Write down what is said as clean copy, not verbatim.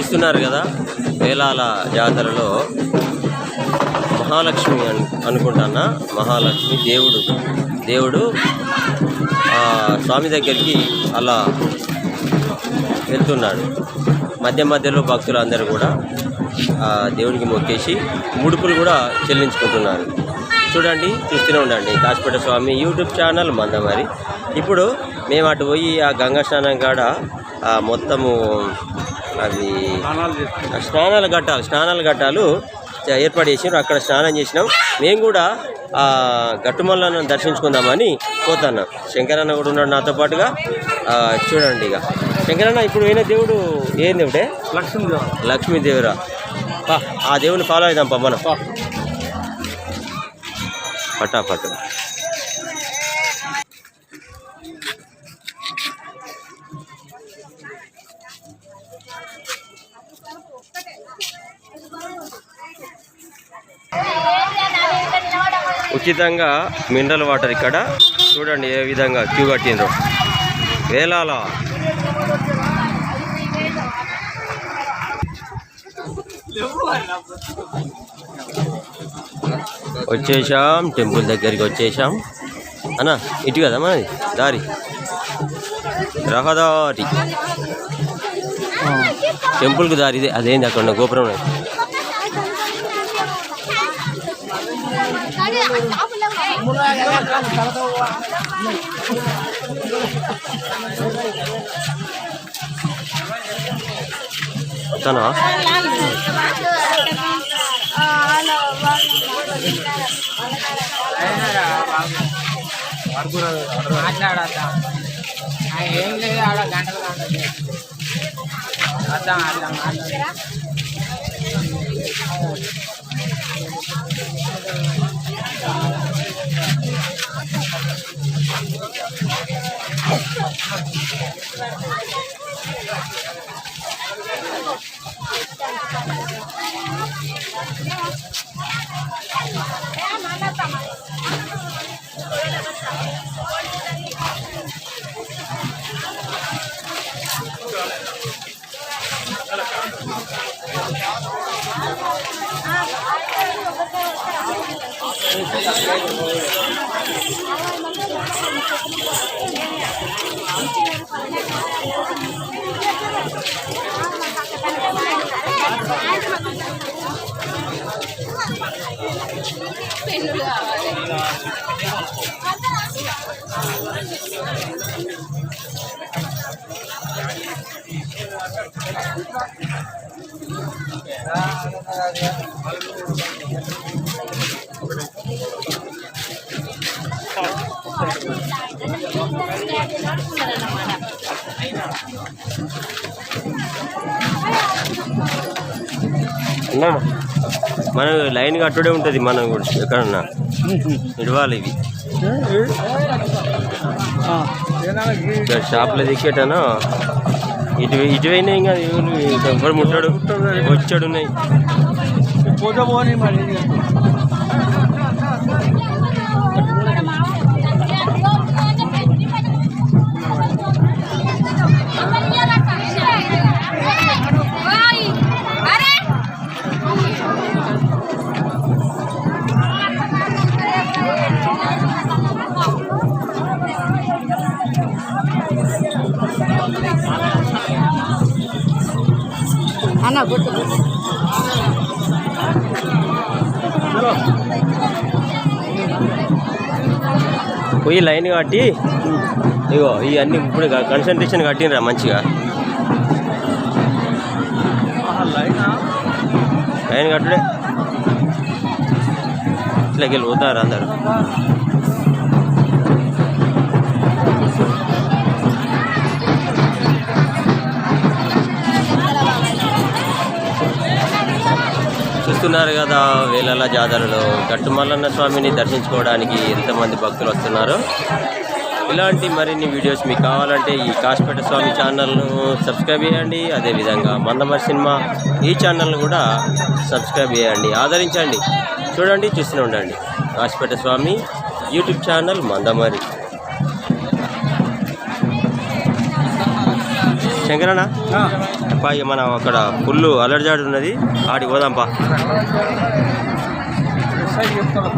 చూస్తున్నారు కదా, వేలాల జాతరలో మహాలక్ష్మి అనుకుంటానా, మహాలక్ష్మి దేవుడు స్వామి దగ్గరికి అలా వెళ్తున్నాడు. మధ్యలో భక్తులు అందరూ కూడా దేవునికి మొక్కేసి ముడుపులు కూడా చెల్లించుకుంటున్నారు. చూడండి, చూస్తూనే ఉండండి కాశీపేట స్వామి యూట్యూబ్ ఛానల్ మందమరి. ఇప్పుడు మేము అటు పోయి ఆ గంగా స్నానం కాడ మొత్తము అవి స్నానాల ఘట్టాలు ఏర్పాటు చేసినారు. అక్కడ స్నానం చేసినాం. మేము కూడా గట్టుమల్లను దర్శించుకుందామని పోతున్నాం. శంకరన్న కూడా ఉన్నాడు నాతో పాటుగా. చూడండి, ఇక శంకరన్న ఇప్పుడు పోయిన దేవుడు ఏం దేవుడే? లక్ష్మీదేవిరా. ఆ దేవుని ఫాలో అవుదాం మనం పటాపట్. ఉచితంగా మినరల్ వాటర్ ఇక్కడ చూడండి ఏ విధంగా క్యూ కట్టిండ్రు. వేలాల వచ్చేసాం, టెంపుల్ దగ్గరికి వచ్చేసాం అన్న. ఇటు కదా మనది దారి, రహదారి టెంపుల్కి దారి ఇదే. అదేంది అక్కడ గోపురం తనా మాట్లాడతా ఏం లేదు. ఆడ గంటలు అర్థం పెన్నులు కావాలి. మనం లైన్ కట్టుడే ఉంటుంది. మనం కూడా ఎక్కడన్నా ఇడవాలి. ఇవి షాప్లో దిక్కేటాను ఇటువైనా ఇంకా ఎవరు ముట్టాడు వచ్చాడు ఉన్నాయి. అన్న గుర్తు పోయి లైన్ కట్టి ఇగో ఇవన్నీ ఇప్పుడు కన్సంట్రేషన్ కట్టినరా మంచిగా. లైన్ కట్టుడే ఇట్లా వెళ్ళి పోతారు అందరు. చూస్తున్నారు కదా, వేలాల జాతరలో గట్టుమల్లన్న స్వామిని దర్శించుకోవడానికి ఎంతమంది భక్తులు వస్తున్నారు. ఇలాంటి మరిన్ని వీడియోస్ మీకు కావాలంటే ఈ కాశీపేట స్వామి ఛానల్ను సబ్స్క్రైబ్ చేయండి. అదేవిధంగా మందమరి సినిమా ఈ ఛానల్ను కూడా సబ్స్క్రైబ్ చేయండి, ఆదరించండి. చూడండి, చూస్తూనే ఉండండి కాశీపేట స్వామి యూట్యూబ్ ఛానల్ మందమరి. శంకరన్న అప్పా ఇక మనం అక్కడ ఫుల్ అలర్జాడు ఉన్నది ఆడికి పోదాంపా చెప్తాను